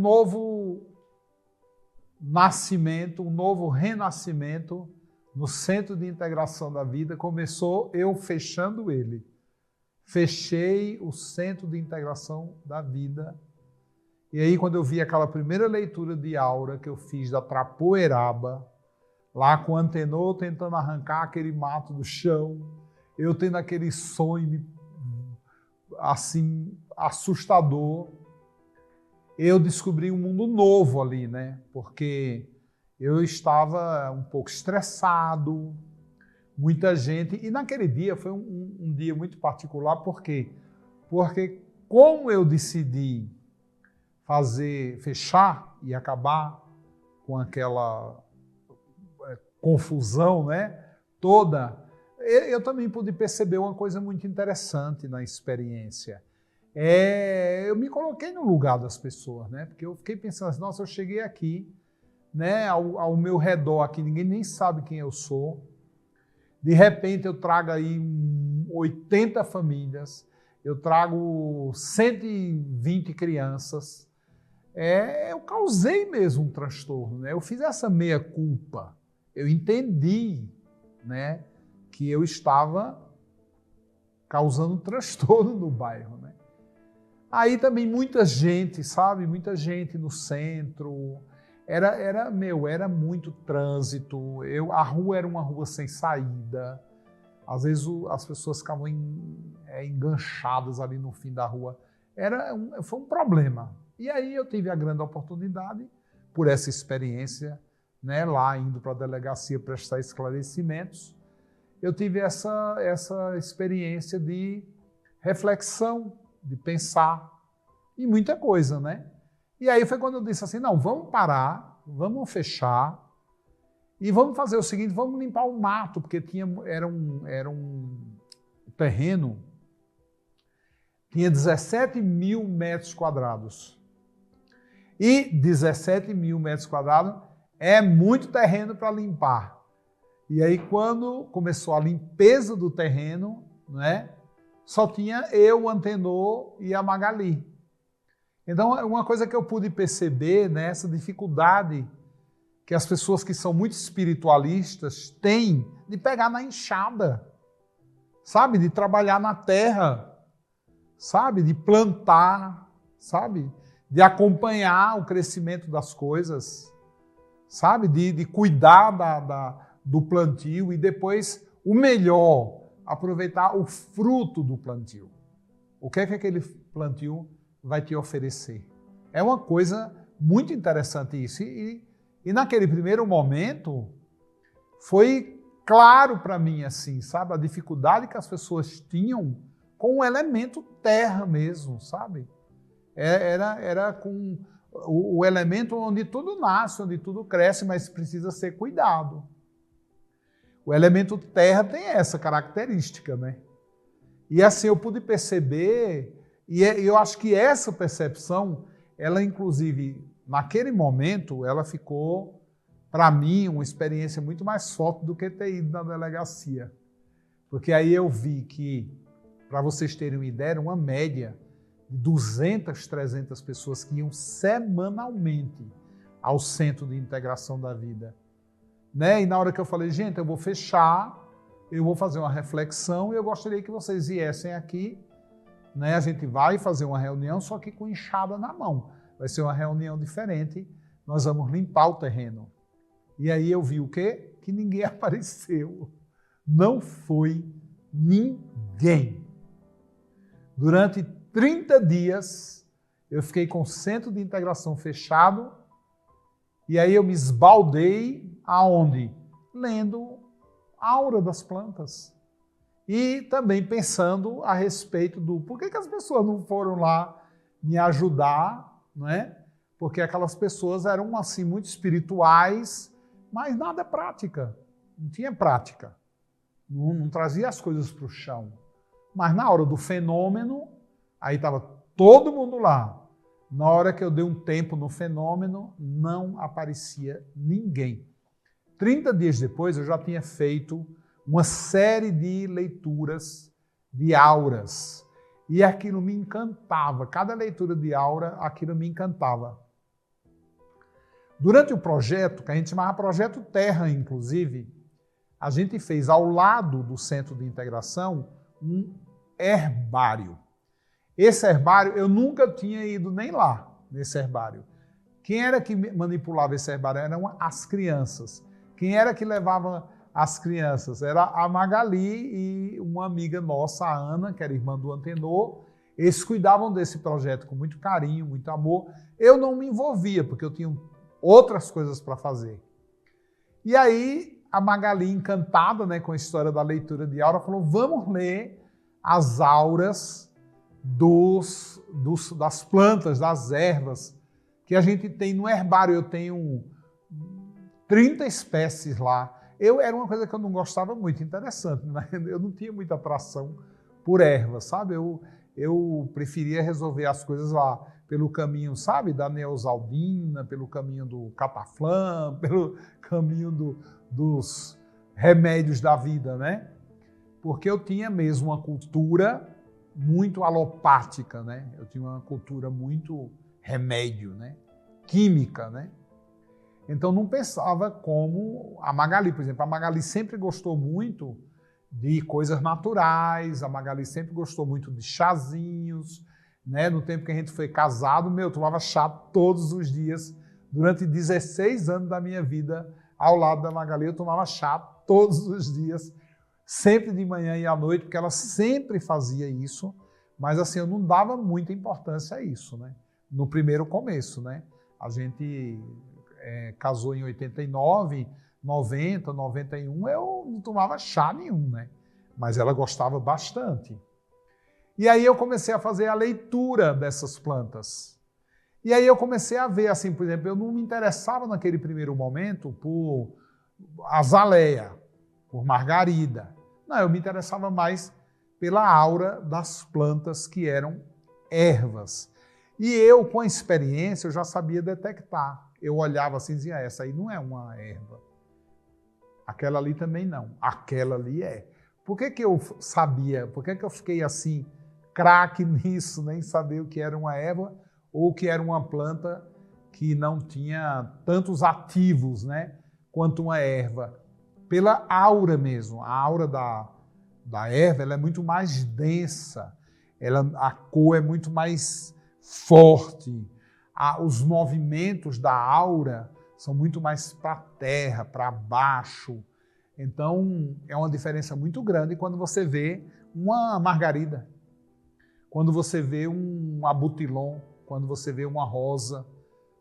novo nascimento, um novo renascimento no Centro de Integração da Vida. Começou eu fechando ele. Fechei o Centro de Integração da Vida. E aí, quando eu vi aquela primeira leitura de aura que eu fiz da Trapoeraba, lá com o Antenor tentando arrancar aquele mato do chão, eu tendo aquele sonho assim assustador, eu descobri um mundo novo ali, né? Porque eu estava um pouco estressado, muita gente, e naquele dia foi um dia muito particular, por quê? Porque como eu decidi fechar e acabar com aquela confusão, né, toda, eu também pude perceber uma coisa muito interessante na experiência. Eu me coloquei no lugar das pessoas, né, porque eu fiquei pensando assim, nossa, eu cheguei aqui, né, ao meu redor aqui, ninguém nem sabe quem eu sou. De repente eu trago aí 80 famílias, eu trago 120 crianças. Eu causei mesmo um transtorno, né? Eu fiz essa meia-culpa. Eu entendi, né, que eu estava causando um transtorno no bairro, né? Aí também muita gente, sabe? Muita gente no centro. Era muito trânsito. A rua era uma rua sem saída. Às vezes as pessoas ficavam enganchadas ali no fim da rua. Foi um problema. E aí eu tive a grande oportunidade, por essa experiência, né, lá indo para a delegacia prestar esclarecimentos, eu tive essa experiência de reflexão, de pensar, e muita coisa, né? E aí foi quando eu disse assim, não, vamos parar, vamos fechar, e vamos fazer o seguinte, vamos limpar o mato, porque era um terreno, tinha 17 mil metros quadrados. E 17 mil metros quadrados é muito terreno para limpar. E aí, quando começou a limpeza do terreno, né, só tinha eu, o Antenor e a Magali. Então, uma coisa que eu pude perceber, né, essa dificuldade que as pessoas que são muito espiritualistas têm de pegar na enxada, sabe? De trabalhar na terra, sabe? De plantar, sabe? De acompanhar o crescimento das coisas, sabe? De cuidar do plantio e depois, o melhor, aproveitar o fruto do plantio. O que é que aquele plantio vai te oferecer? É uma coisa muito interessante isso. E naquele primeiro momento, foi claro para mim, assim, sabe? A dificuldade que as pessoas tinham com o elemento terra mesmo, sabe? Era com o elemento onde tudo nasce, onde tudo cresce, mas precisa ser cuidado. O elemento terra tem essa característica, né? E assim eu pude perceber, e eu acho que essa percepção, ela inclusive, naquele momento, ela ficou, para mim, uma experiência muito mais forte do que ter ido na delegacia. Porque aí eu vi que, para vocês terem uma ideia, era uma média de 200, 300 pessoas que iam semanalmente ao Centro de Integração da Vida. Né? E na hora que eu falei, gente, eu vou fechar, eu vou fazer uma reflexão e eu gostaria que vocês viessem aqui, né? A gente vai fazer uma reunião, só que com enxada na mão. Vai ser uma reunião diferente, nós vamos limpar o terreno. E aí eu vi o quê? Que ninguém apareceu. Não foi ninguém. Durante 30 dias, eu fiquei com o Centro de Integração fechado, e aí eu me esbaldei aonde? Lendo a aura das plantas. E também pensando a respeito do por que as pessoas não foram lá me ajudar, não é? Porque aquelas pessoas eram assim muito espirituais, mas nada prática. Não tinha prática. Não trazia as coisas para o chão. Mas na hora do fenômeno, aí estava todo mundo lá. Na hora que eu dei um tempo no fenômeno, não aparecia ninguém. 30 dias depois, eu já tinha feito uma série de leituras de auras. E aquilo me encantava. Cada leitura de aura, aquilo me encantava. Durante o projeto, que a gente chamava Projeto Terra, inclusive, a gente fez ao lado do Centro de Integração um herbário. Esse herbário, eu nunca tinha ido nem lá, nesse herbário. Quem era que manipulava esse herbário? Eram as crianças. Quem era que levava as crianças? Era a Magali e uma amiga nossa, a Ana, que era irmã do Antenor. Eles cuidavam desse projeto com muito carinho, muito amor. Eu não me envolvia, porque eu tinha outras coisas para fazer. E aí, a Magali, encantada, né, com a história da leitura de aura, falou, vamos ler as auras das plantas, das ervas, que a gente tem no herbário. Eu tenho 30 espécies lá. Era uma coisa que eu não gostava muito, interessante, né? Eu não tinha muita atração por ervas, sabe? Eu preferia resolver as coisas lá pelo caminho, sabe, da neosaldina, pelo caminho do cataflã, pelo caminho dos remédios da vida, né? Porque eu tinha mesmo uma cultura muito alopática, né? Eu tinha uma cultura muito remédio, né? Química, né? Então não pensava como a Magali, por exemplo. A Magali sempre gostou muito de coisas naturais, a Magali sempre gostou muito de chazinhos, né? No tempo que a gente foi casado, eu tomava chá todos os dias. Durante 16 anos da minha vida, ao lado da Magali, eu tomava chá todos os dias, sempre de manhã e à noite, porque ela sempre fazia isso, mas assim, eu não dava muita importância a isso, né? No primeiro começo, né? A gente casou em 89, 90, 91, eu não tomava chá nenhum, né? Mas ela gostava bastante. E aí eu comecei a fazer a leitura dessas plantas. E aí eu comecei a ver, assim, por exemplo, eu não me interessava naquele primeiro momento por azaleia, por margarida. Não, eu me interessava mais pela aura das plantas que eram ervas. E eu, com a experiência, eu já sabia detectar. Eu olhava assim e dizia, essa aí não é uma erva. Aquela ali também não. Aquela ali é. Por que eu sabia? Por que eu fiquei assim, craque nisso, nem saber o que era uma erva ou o que era uma planta que não tinha tantos ativos, né, quanto uma erva? Pela aura mesmo. A aura da erva, ela é muito mais densa. A cor é muito mais forte. Os movimentos da aura são muito mais para a terra, para baixo. Então, é uma diferença muito grande quando você vê uma margarida, quando você vê um abutilon, quando você vê uma rosa,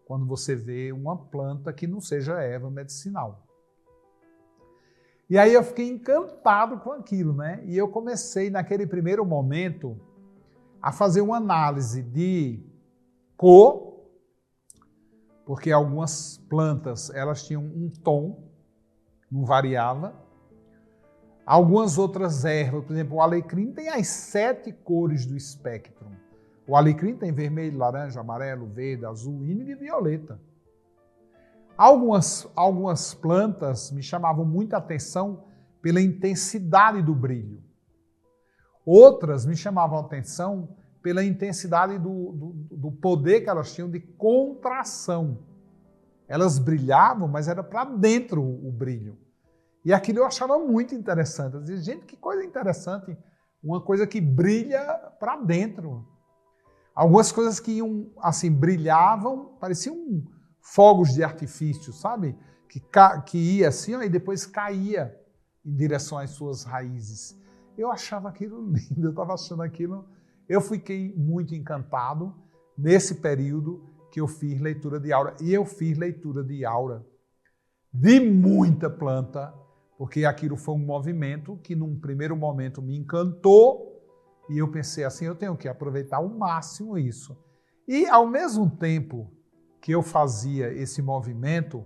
quando você vê uma planta que não seja erva medicinal. E aí eu fiquei encantado com aquilo, né? E eu comecei, naquele primeiro momento, a fazer uma análise de cor, porque algumas plantas, elas tinham um tom, não variava. Algumas outras ervas, por exemplo, o alecrim tem as 7 cores do espectro. O alecrim tem vermelho, laranja, amarelo, verde, azul, índigo e violeta. Algumas plantas me chamavam muita atenção pela intensidade do brilho. Outras me chamavam atenção pela intensidade do poder que elas tinham de contração. Elas brilhavam, mas era para dentro o brilho. E aquilo eu achava muito interessante. Eu dizia, gente, que coisa interessante. Uma coisa que brilha para dentro. Algumas coisas que iam, assim, brilhavam, pareciam fogos de artifício, sabe? Que ia assim, ó, e depois caía em direção às suas raízes. Eu achava aquilo lindo, eu estava achando aquilo. Eu fiquei muito encantado nesse período que eu fiz leitura de aura. E eu fiz leitura de aura de muita planta, porque aquilo foi um movimento que num primeiro momento me encantou e eu pensei assim, eu tenho que aproveitar ao máximo isso. E ao mesmo tempo que eu fazia esse movimento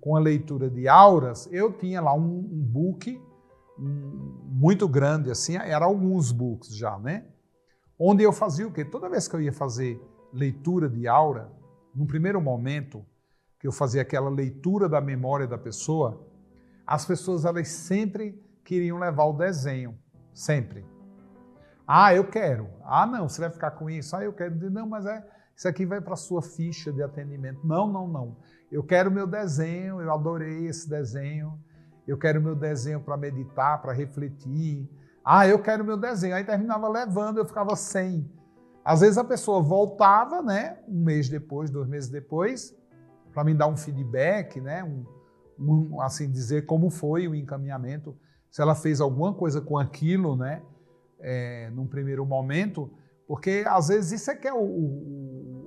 com a leitura de auras, eu tinha lá um book muito grande, assim, eram alguns books já, né? Onde eu fazia o quê? Toda vez que eu ia fazer leitura de aura, no primeiro momento que eu fazia aquela leitura da memória da pessoa, as pessoas elas sempre queriam levar o desenho, sempre. Ah, eu quero. Ah, não, você vai ficar com isso. Ah, eu quero. Não, mas isso aqui vai para a sua ficha de atendimento. Não, não, não. Eu quero meu desenho, eu adorei esse desenho, eu quero meu desenho para meditar, para refletir. Ah, eu quero meu desenho. Aí terminava levando, eu ficava sem. Às vezes a pessoa voltava, né, um mês depois, 2 meses depois, para me dar um feedback, né, assim dizer como foi o encaminhamento, se ela fez alguma coisa com aquilo, né, num primeiro momento, porque às vezes isso é que é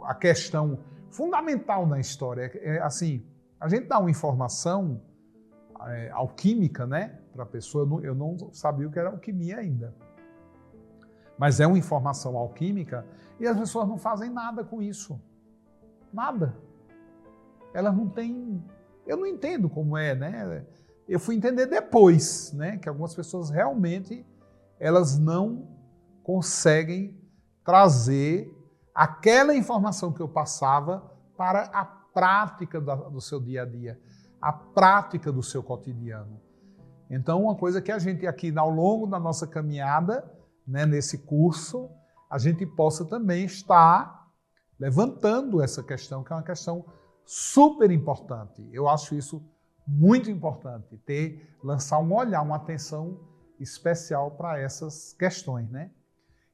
a questão fundamental na história. Assim, a gente dá uma informação alquímica, né, para a pessoa. Eu não sabia o que era alquimia ainda, mas é uma informação alquímica e as pessoas não fazem nada com isso, nada. Elas não têm. Eu não entendo como é, né? Eu fui entender depois, né, que algumas pessoas realmente elas não conseguem trazer aquela informação que eu passava para a prática do seu dia a dia, a prática do seu cotidiano. Então, uma coisa que a gente aqui, ao longo da nossa caminhada, né, nesse curso, a gente possa também estar levantando essa questão, que é uma questão super importante. Eu acho isso muito importante, lançar um olhar, uma atenção especial para essas questões, né?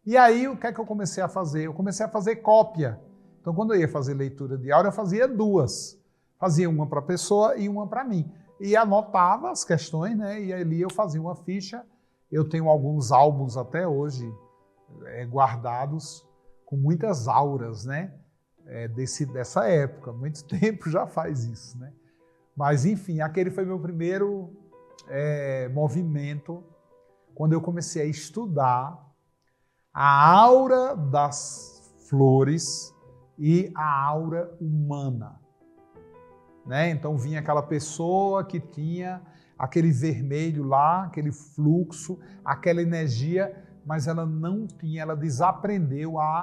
E aí, o que é que eu comecei a fazer? Eu comecei a fazer cópia. Então, quando eu ia fazer leitura de aura, eu fazia 2. Fazia uma para a pessoa e uma para mim. E anotava as questões, né? E ali eu fazia uma ficha. Eu tenho alguns álbuns até hoje guardados com muitas auras, né? Dessa época. Muito tempo já faz isso, né? Mas, enfim, aquele foi meu primeiro movimento quando eu comecei a estudar a aura das flores e a aura humana, né? Então vinha aquela pessoa que tinha aquele vermelho lá, aquele fluxo, aquela energia, mas ela não tinha, ela desaprendeu a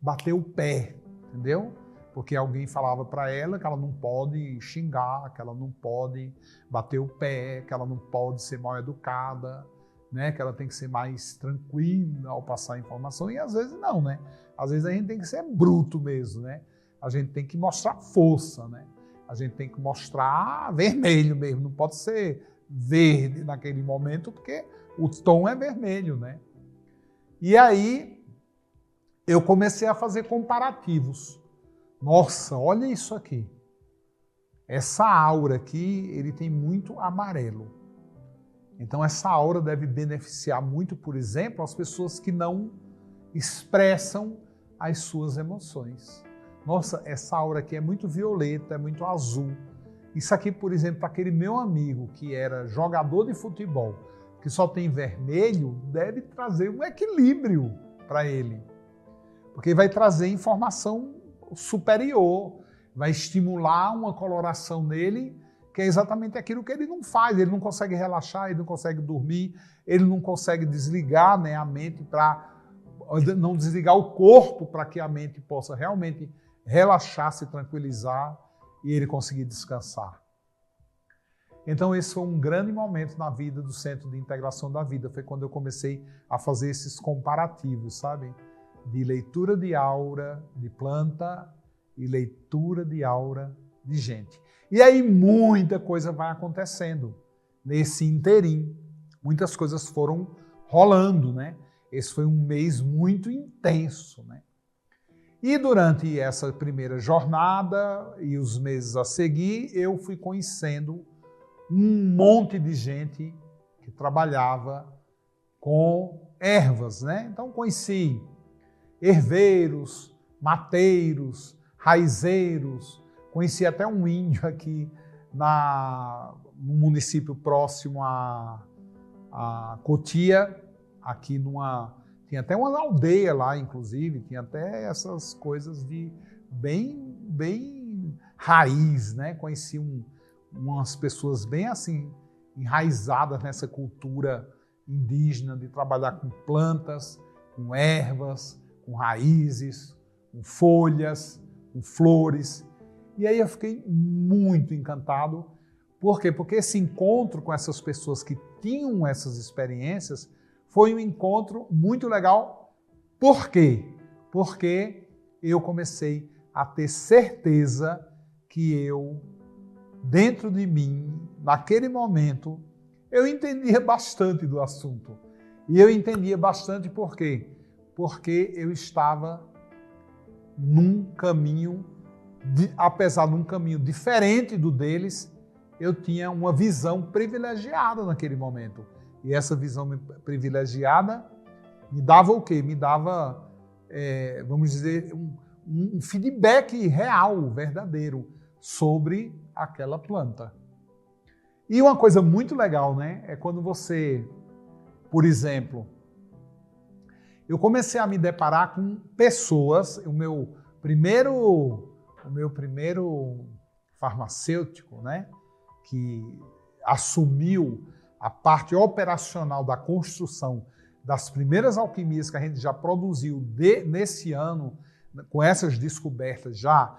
bater o pé, entendeu? Porque alguém falava para ela que ela não pode xingar, que ela não pode bater o pé, que ela não pode ser mal educada, né? Que ela tem que ser mais tranquila ao passar a informação, e às vezes não, né? Às vezes a gente tem que ser bruto mesmo, né? A gente tem que mostrar força, né? A gente tem que mostrar vermelho mesmo, não pode ser verde naquele momento, porque o tom é vermelho, né? E aí eu comecei a fazer comparativos. Nossa, olha isso aqui. Essa aura aqui, ele tem muito amarelo. Então essa aura deve beneficiar muito, por exemplo, as pessoas que não expressam as suas emoções. Nossa, essa aura aqui é muito violeta, é muito azul. Isso aqui, por exemplo, para aquele meu amigo que era jogador de futebol, que só tem vermelho, deve trazer um equilíbrio para ele. Porque vai trazer informação superior, vai estimular uma coloração nele, que é exatamente aquilo que ele não faz. Ele não consegue relaxar, ele não consegue dormir, ele não consegue desligar, né, a mente, não desligar o corpo para que a mente possa realmente relaxar, se tranquilizar e ele conseguir descansar. Então esse foi um grande momento na vida do Centro de Integração da Vida. Foi quando eu comecei a fazer esses comparativos, sabe? De leitura de aura de planta e leitura de aura de gente. E aí muita coisa vai acontecendo nesse interim. Muitas coisas foram rolando, né? Esse foi um mês muito intenso, né? E durante essa primeira jornada e os meses a seguir, eu fui conhecendo um monte de gente que trabalhava com ervas, né? Então conheci herveiros, mateiros, raizeiros, conheci até um índio aqui no município próximo a Cotia, aqui tinha até uma aldeia lá, inclusive, tinha até essas coisas de bem raiz, né? Conheci umas pessoas bem assim, enraizadas nessa cultura indígena de trabalhar com plantas, com ervas, com raízes, com folhas, com flores. E aí eu fiquei muito encantado. Por quê? Porque esse encontro com essas pessoas que tinham essas experiências foi um encontro muito legal. Por quê? Porque eu comecei a ter certeza que eu, dentro de mim, naquele momento, eu entendia bastante do assunto. E eu entendia bastante por quê? Porque eu estava num caminho, apesar de um caminho diferente do deles, eu tinha uma visão privilegiada naquele momento. E essa visão privilegiada me dava o quê? Me dava, vamos dizer, um feedback real, verdadeiro, sobre aquela planta. E uma coisa muito legal, né? É quando você, por exemplo, eu comecei a me deparar com pessoas, o meu primeiro farmacêutico, né? Que assumiu a parte operacional da construção das primeiras alquimias que a gente já produziu nesse ano, com essas descobertas já,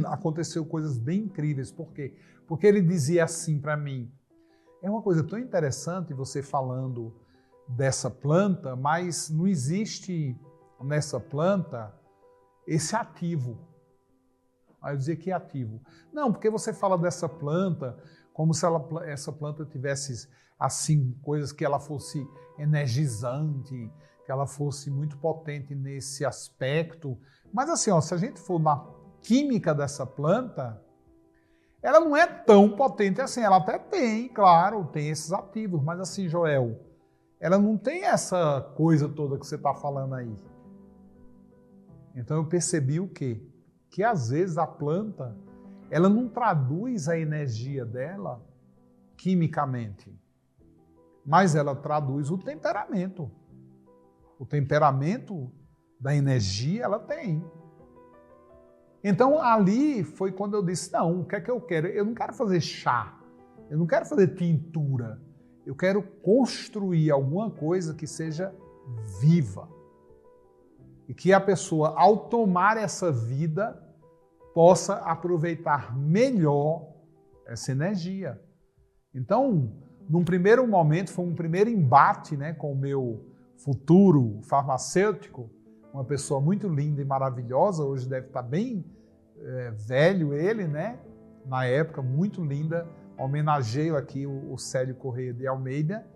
aconteceu coisas bem incríveis. Por quê? Porque ele dizia assim para mim, é uma coisa tão interessante você falando dessa planta, mas não existe nessa planta esse ativo. Aí eu dizia, que ativo? Não, porque você fala dessa planta como se essa planta tivesse, assim, coisas que ela fosse energizante, que ela fosse muito potente nesse aspecto. Mas assim, ó, se a gente for na química dessa planta, ela não é tão potente assim. Ela até tem, claro, tem esses ativos, mas assim, Joel, ela não tem essa coisa toda que você está falando aí. Então eu percebi o quê? Que às vezes a planta, ela não traduz a energia dela quimicamente, mas ela traduz o temperamento. O temperamento da energia ela tem. Então ali foi quando eu disse, não, o que é que eu quero? Eu não quero fazer chá, eu não quero fazer tintura, eu quero construir alguma coisa que seja viva. E que a pessoa, ao tomar essa vida, possa aproveitar melhor essa energia. Então, num primeiro momento, foi um primeiro embate, né, com o meu futuro farmacêutico, uma pessoa muito linda e maravilhosa, hoje deve estar bem velho ele, né? Na época, muito linda. Homenageio aqui o Célio Correia de Almeida,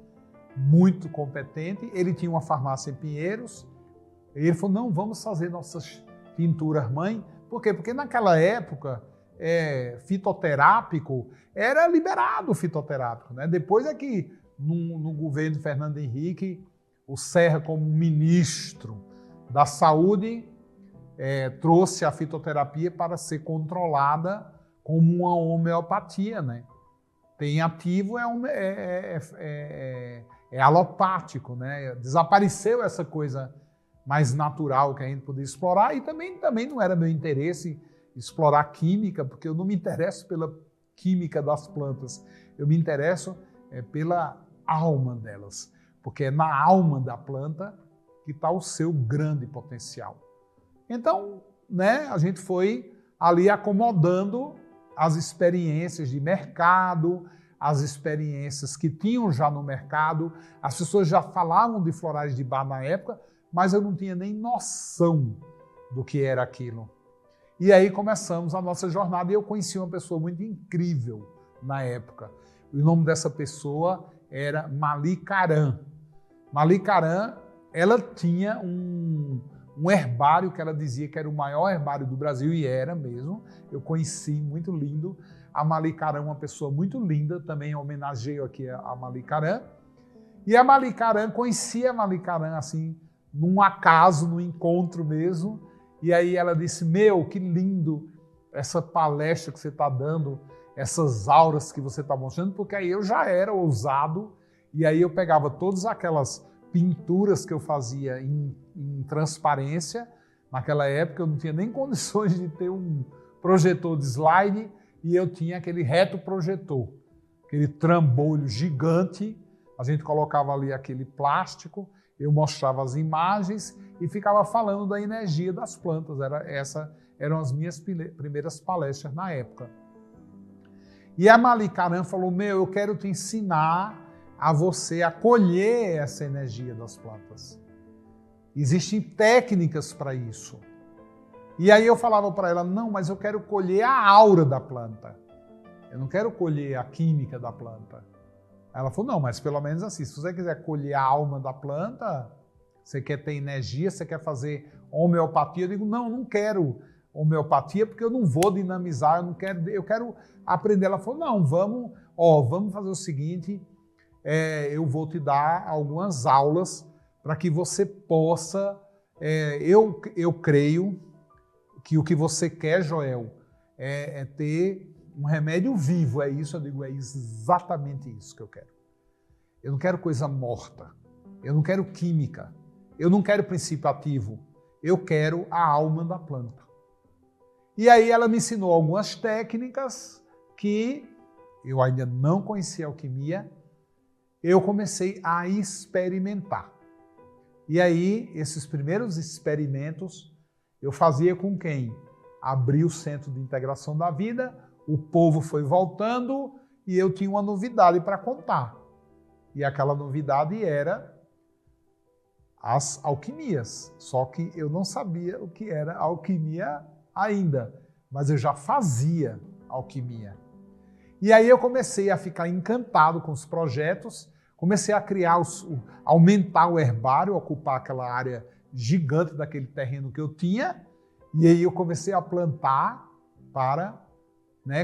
muito competente. Ele tinha uma farmácia em Pinheiros. E ele falou, não, vamos fazer nossas tinturas mãe. Por quê? Porque naquela época, fitoterápico, era liberado o fitoterápico, né? Depois é que, no governo de Fernando Henrique, o Serra, como ministro da Saúde, trouxe a fitoterapia para ser controlada como uma homeopatia, né? Tem ativo, é alopático, né? Desapareceu essa coisa mais natural que a gente podia explorar e também não era meu interesse explorar química, porque eu não me interesso pela química das plantas, eu me interesso pela alma delas, porque é na alma da planta que está o seu grande potencial. Então, né, a gente foi ali acomodando as experiências de mercado, as experiências que tinham já no mercado, as pessoas já falavam de florais de bar na época, mas eu não tinha nem noção do que era aquilo. E aí começamos a nossa jornada e eu conheci uma pessoa muito incrível na época. O nome dessa pessoa era Mali Karam. Mali Karam, ela tinha um herbário que ela dizia que era o maior herbário do Brasil, e era mesmo. Eu conheci, muito lindo. A Mali Karam, uma pessoa muito linda, também homenageio aqui a Mali Karam. E a Mali Karam, conhecia a Mali Karam assim, num acaso, num encontro mesmo. E aí ela disse, meu, que lindo essa palestra que você está dando, essas auras que você está mostrando, porque aí eu já era ousado, e aí eu pegava todas aquelas pinturas que eu fazia em transparência. Naquela época eu não tinha nem condições de ter um projetor de slide, e eu tinha aquele retroprojetor, aquele trambolho gigante. A gente colocava ali aquele plástico, eu mostrava as imagens e ficava falando da energia das plantas. Eram as minhas primeiras palestras na época. E a Mali Karam falou, meu, eu quero te ensinar a você acolher essa energia das plantas. Existem técnicas para isso. E aí eu falava para ela, não, mas eu quero colher a aura da planta. Eu não quero colher a química da planta. Ela falou, não, mas pelo menos assim, se você quiser colher a alma da planta, você quer ter energia, você quer fazer homeopatia, eu digo, não quero homeopatia porque eu não vou dinamizar, eu quero aprender. Ela falou, não, vamos fazer o seguinte, eu vou te dar algumas aulas para que você possa, eu creio que o que você quer, Joel, é ter um remédio vivo, é isso, eu digo, é exatamente isso que eu quero. Eu não quero coisa morta, eu não quero química, eu não quero princípio ativo, eu quero a alma da planta. E aí ela me ensinou algumas técnicas que eu ainda não conhecia alquimia, eu comecei a experimentar. E aí, esses primeiros experimentos, eu fazia com quem? Abri o Centro de Integração da Vida, o povo foi voltando e eu tinha uma novidade para contar. E aquela novidade era as alquimias. Só que eu não sabia o que era alquimia ainda, mas eu já fazia alquimia. E aí eu comecei a ficar encantado com os projetos, comecei a criar, aumentar o herbário, ocupar aquela área gigante daquele terreno que eu tinha, e aí eu comecei a plantar para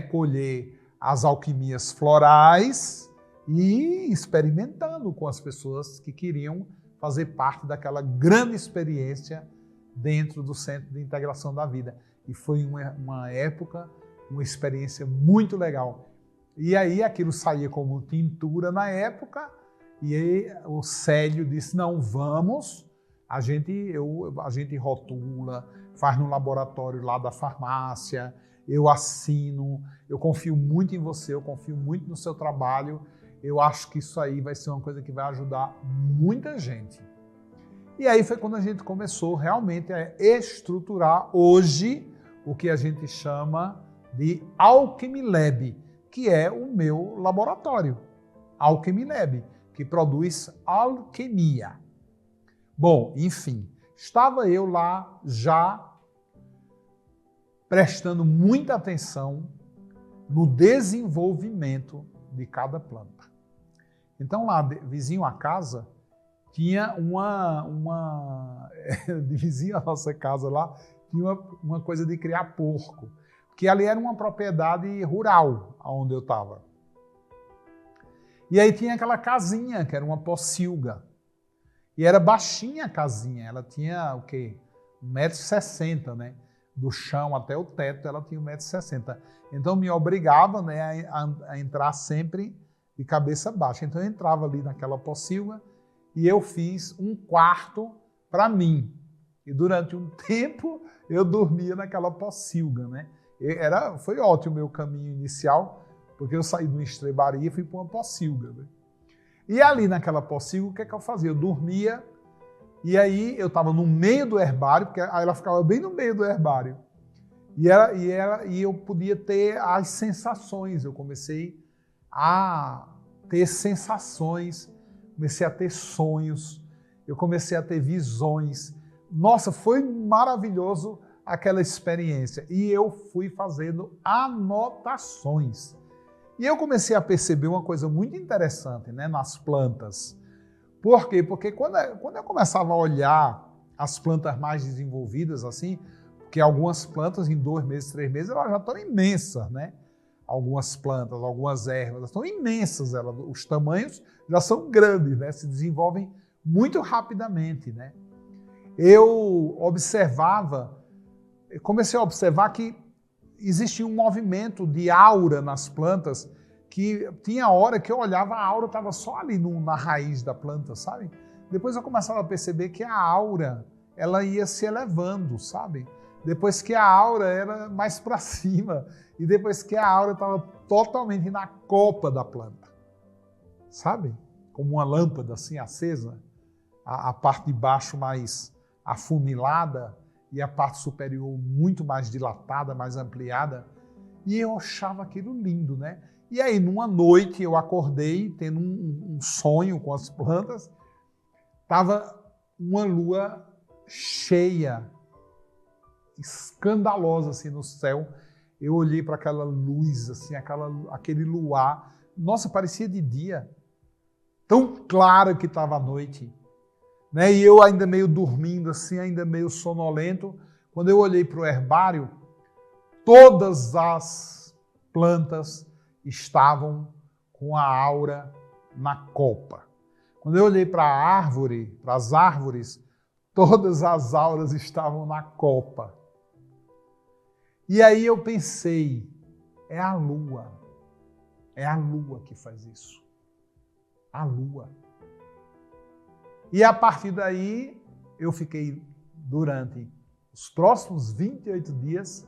colher as alquimias florais e experimentando com as pessoas que queriam fazer parte daquela grande experiência dentro do Centro de Integração da Vida. E foi uma época, uma experiência muito legal. E aí aquilo saía como tintura na época, e aí o Célio disse, não, vamos, a gente rotula, faz no laboratório lá da farmácia, eu assino, eu confio muito em você, eu confio muito no seu trabalho, eu acho que isso aí vai ser uma coisa que vai ajudar muita gente. E aí foi quando a gente começou realmente a estruturar hoje o que a gente chama de Alquimilab, que é o meu laboratório, Alquimilab, que produz alquimia. Bom, enfim, estava eu lá já prestando muita atenção no desenvolvimento de cada planta. Então lá, vizinho à casa, tinha de vizinho à nossa casa lá, tinha uma coisa de criar porco, que ali era uma propriedade rural, onde eu estava. E aí tinha aquela casinha, que era uma pocilga. E era baixinha a casinha, ela tinha o quê? 1,60 m, né? Do chão até o teto, ela tinha 1,60 m. Então me obrigava, né, a entrar sempre de cabeça baixa. Então eu entrava ali naquela pocilga e eu fiz um quarto para mim. E durante um tempo eu dormia naquela pocilga, né? Foi ótimo o meu caminho inicial, porque eu saí de uma estrebaria e fui para uma pocilga, né? E ali naquela pocilga, o que é que eu fazia? Eu dormia, e aí eu estava no meio do herbário, porque aí ela ficava bem no meio do herbário. E eu podia ter as sensações, eu comecei a ter sensações, comecei a ter sonhos, eu comecei a ter visões. Nossa, foi maravilhoso aquela experiência. E eu fui fazendo anotações. E eu comecei a perceber uma coisa muito interessante, né, nas plantas. Por quê? Porque quando eu começava a olhar as plantas mais desenvolvidas, assim, porque algumas plantas em 2 meses, 3 meses, elas já estão imensas, né? Algumas plantas, algumas ervas, elas estão imensas, os tamanhos já são grandes, né? Se desenvolvem muito rapidamente, né? Eu comecei a observar que existia um movimento de aura nas plantas, que tinha hora que eu olhava, a aura estava só ali na raiz da planta, sabe? Depois eu começava a perceber que a aura, ela ia se elevando, sabe? Depois que a aura era mais para cima, e depois que a aura estava totalmente na copa da planta, sabe? Como uma lâmpada assim acesa, a parte de baixo mais afunilada e a parte superior muito mais dilatada, mais ampliada. E eu achava aquilo lindo, né? E aí, numa noite, eu acordei tendo um sonho com as plantas. Estava uma lua cheia escandalosa assim no céu. Eu olhei para aquela luz, assim, aquele luar. Nossa, parecia de dia. Tão claro que estava a noite. Né? E eu ainda meio dormindo, assim, ainda meio sonolento. Quando eu olhei para o herbário, todas as plantas estavam com a aura na copa. Quando eu olhei para a árvore, para as árvores, todas as auras estavam na copa. E aí eu pensei, é a lua que faz isso. A lua. E a partir daí, eu fiquei durante os próximos 28 dias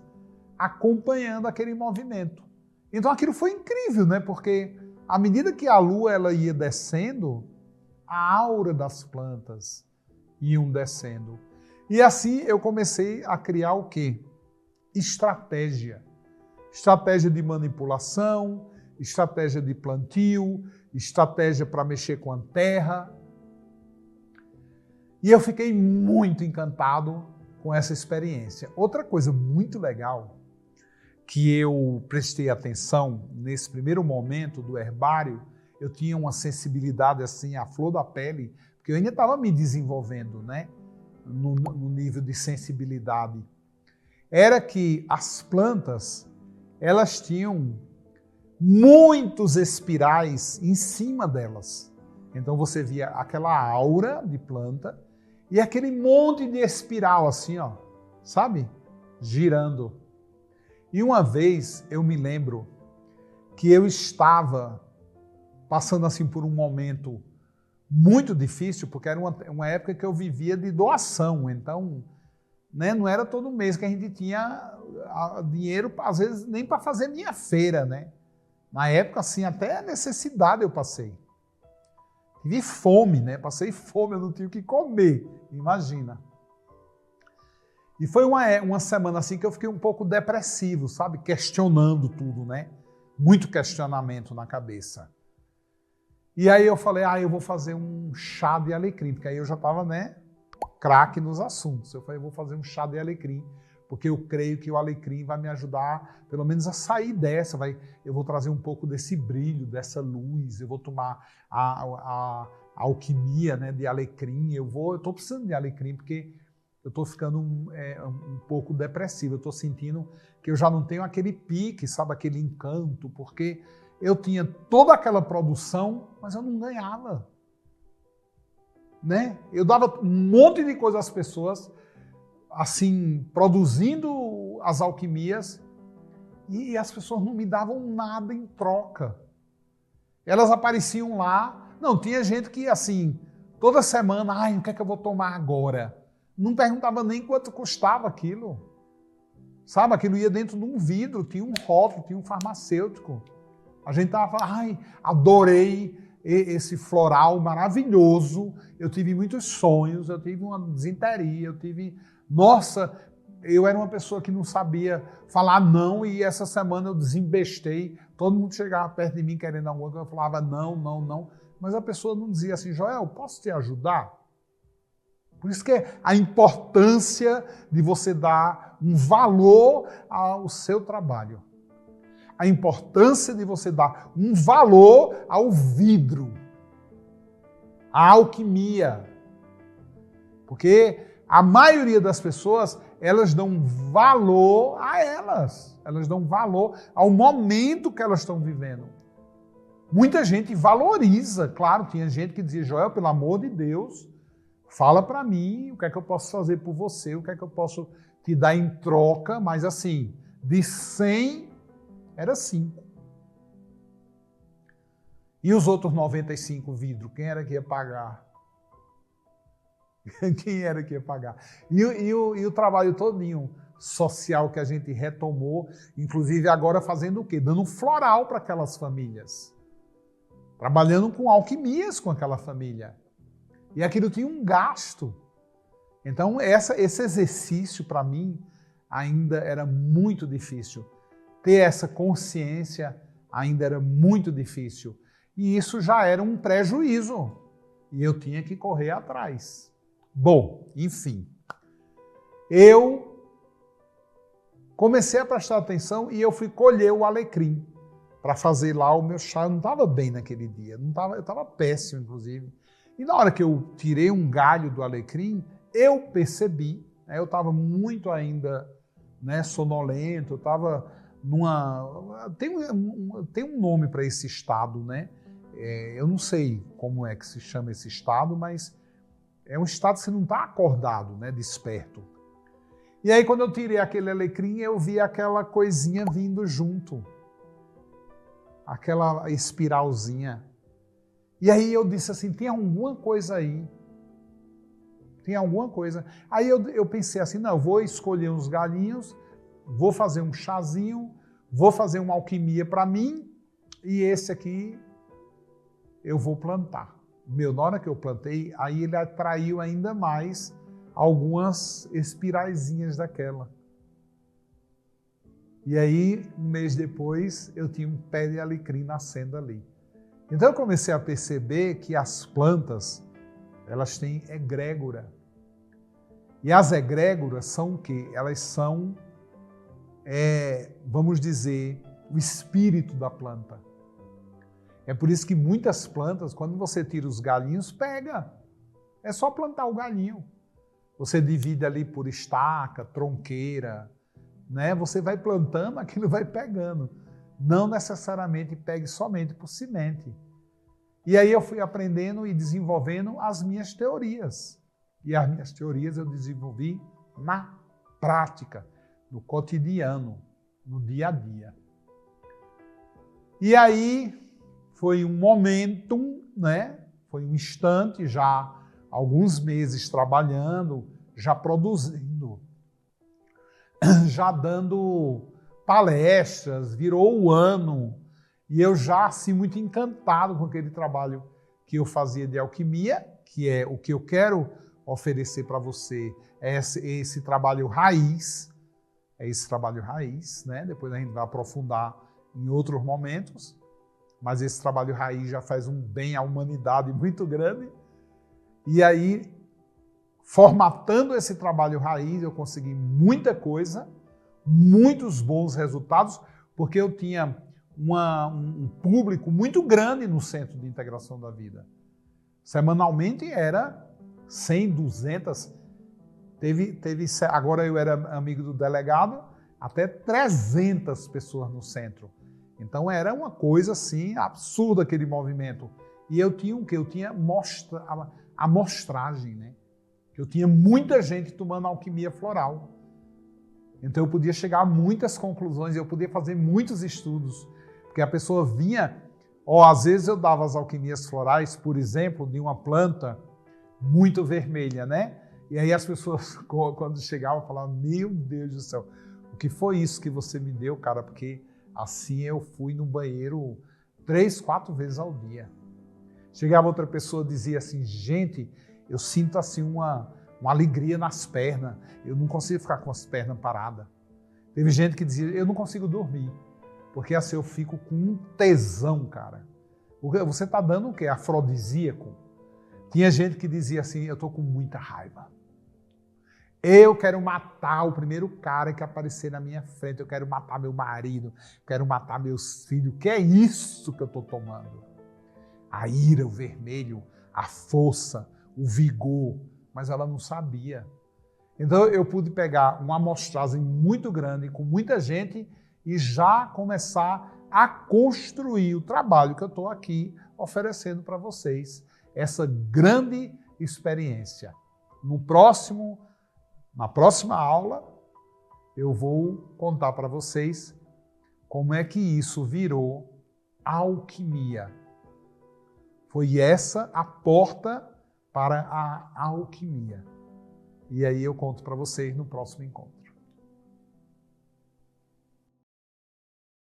acompanhando aquele movimento. Então aquilo foi incrível, né? Porque à medida que a lua ela ia descendo, a aura das plantas iam descendo. E assim eu comecei a criar o quê? Estratégia. Estratégia de manipulação, estratégia de plantio, estratégia para mexer com a terra. E eu fiquei muito encantado com essa experiência. Outra coisa muito legal que eu prestei atenção nesse primeiro momento do herbário, eu tinha uma sensibilidade assim à flor da pele, porque eu ainda estava me desenvolvendo, né, no nível de sensibilidade. Era que as plantas, elas tinham muitos espirais em cima delas. Então você via aquela aura de planta e aquele monte de espiral assim, ó, sabe? Girando. E uma vez eu me lembro que eu estava passando assim por um momento muito difícil, porque era uma época que eu vivia de doação, então, né, não era todo mês que a gente tinha dinheiro, às vezes nem para fazer minha feira, né? Na época, assim, até necessidade eu passei. Tive fome, né? Passei fome, eu não tinha o que comer, imagina. E foi uma semana assim que eu fiquei um pouco depressivo, sabe? Questionando tudo, né? Muito questionamento na cabeça. E aí eu falei, eu vou fazer um chá de alecrim, porque aí eu já estava, né, craque nos assuntos. Eu falei, eu vou fazer um chá de alecrim, porque eu creio que o alecrim vai me ajudar, pelo menos, a sair dessa. Eu vou trazer um pouco desse brilho, dessa luz, eu vou tomar a alquimia, né, de alecrim. Eu estou precisando de alecrim, porque eu estou ficando um pouco depressivo. Eu estou sentindo que eu já não tenho aquele pique, sabe, aquele encanto, porque eu tinha toda aquela produção, mas eu não ganhava. Né? Eu dava um monte de coisa às pessoas, assim, produzindo as alquimias, e as pessoas não me davam nada em troca. Elas apareciam lá. Não, tinha gente que, assim, toda semana, o que é que eu vou tomar agora? Não perguntava nem quanto custava aquilo. Sabe, aquilo ia dentro de um vidro, tinha um rótulo, tinha um farmacêutico. A gente estava falando, adorei esse floral maravilhoso, eu tive muitos sonhos, eu tive uma desinteria, nossa, eu era uma pessoa que não sabia falar não, e essa semana eu desembestei, todo mundo chegava perto de mim querendo alguma coisa, eu falava não, não, não, mas a pessoa não dizia assim, Joel, posso te ajudar? Por isso que é a importância de você dar um valor ao seu trabalho. A importância de você dar um valor ao vidro, à alquimia. Porque a maioria das pessoas, elas dão valor a elas. Elas dão valor ao momento que elas estão vivendo. Muita gente valoriza. Claro, tinha gente que dizia, Joel, pelo amor de Deus, fala para mim o que é que eu posso fazer por você, o que é que eu posso te dar em troca. Mas assim, de 100... era 5. E os outros 95 vidros, quem era que ia pagar? Quem era que ia pagar? E o trabalho todinho social que a gente retomou, inclusive agora fazendo o quê? Dando um floral para aquelas famílias. Trabalhando com alquimias com aquela família. E aquilo tinha um gasto. Então esse exercício para mim ainda era muito difícil. Ter essa consciência ainda era muito difícil. E isso já era um prejuízo. E eu tinha que correr atrás. Bom, enfim. Eu comecei a prestar atenção e eu fui colher o alecrim para fazer lá o meu chá. Eu não estava bem naquele dia, eu estava péssimo, inclusive. E na hora que eu tirei um galho do alecrim, eu percebi, né, eu estava muito ainda, né, sonolento, eu estava numa... Tem um nome para esse estado, né? Eu não sei como é que se chama esse estado, mas é um estado que você não está acordado, né, desperto. E aí, quando eu tirei aquele alecrim, eu vi aquela coisinha vindo junto. Aquela espiralzinha. E aí eu disse assim, tem alguma coisa aí. Tem alguma coisa. Aí eu pensei assim, não, eu vou escolher uns galinhos, vou fazer um chazinho, vou fazer uma alquimia para mim, e esse aqui eu vou plantar. Na hora que eu plantei, aí ele atraiu ainda mais algumas espiraizinhas daquela. E aí, um mês depois, eu tinha um pé de alecrim nascendo ali. Então eu comecei a perceber que as plantas, elas têm egrégora. E as egrégoras são o quê? Elas são, vamos dizer, o espírito da planta. É por isso que muitas plantas, quando você tira os galinhos, pega. É só plantar o galinho. Você divide ali por estaca, tronqueira, né? Você vai plantando, aquilo vai pegando. Não necessariamente pegue somente por semente. E aí eu fui aprendendo e desenvolvendo as minhas teorias. E as minhas teorias eu desenvolvi na prática, no cotidiano, no dia a dia. E aí foi um momento, né? Foi um instante, já alguns meses trabalhando, já produzindo, já dando palestras, virou o ano, e eu já assim muito encantado com aquele trabalho que eu fazia de alquimia, que é o que eu quero oferecer para você, é esse trabalho raiz, né? Depois a gente vai aprofundar em outros momentos, mas esse trabalho raiz já faz um bem à humanidade muito grande. E aí, formatando esse trabalho raiz, eu consegui muita coisa, muitos bons resultados, porque eu tinha um público muito grande no Centro de Integração da Vida. Semanalmente era 100, 200, agora eu era amigo do delegado, até 300 pessoas no centro. Então era uma coisa assim, absurda aquele movimento. E eu tinha o quê? Eu tinha amostragem, né? Eu tinha muita gente tomando alquimia floral. Então eu podia chegar a muitas conclusões, eu podia fazer muitos estudos, porque a pessoa vinha, às vezes eu dava as alquimias florais, por exemplo, de uma planta muito vermelha, né? E aí as pessoas, quando chegavam, falavam, meu Deus do céu, o que foi isso que você me deu, cara? Porque assim eu fui no banheiro 3, 4 vezes ao dia. Chegava outra pessoa e dizia assim, gente, eu sinto assim uma alegria nas pernas, eu não consigo ficar com as pernas paradas. Teve gente que dizia, eu não consigo dormir, porque assim eu fico com um tesão, cara. Você está dando o quê? Afrodisíaco? Tinha gente que dizia assim, eu estou com muita raiva. Eu quero matar o primeiro cara que aparecer na minha frente, eu quero matar meu marido, quero matar meus filhos. O que é isso que eu estou tomando? A ira, o vermelho, a força, o vigor, mas ela não sabia. Então eu pude pegar uma amostragem muito grande, com muita gente, e já começar a construir o trabalho que eu estou aqui oferecendo para vocês. Essa grande experiência. Na próxima aula, eu vou contar para vocês como é que isso virou alquimia. Foi essa a porta para a alquimia. E aí eu conto para vocês no próximo encontro.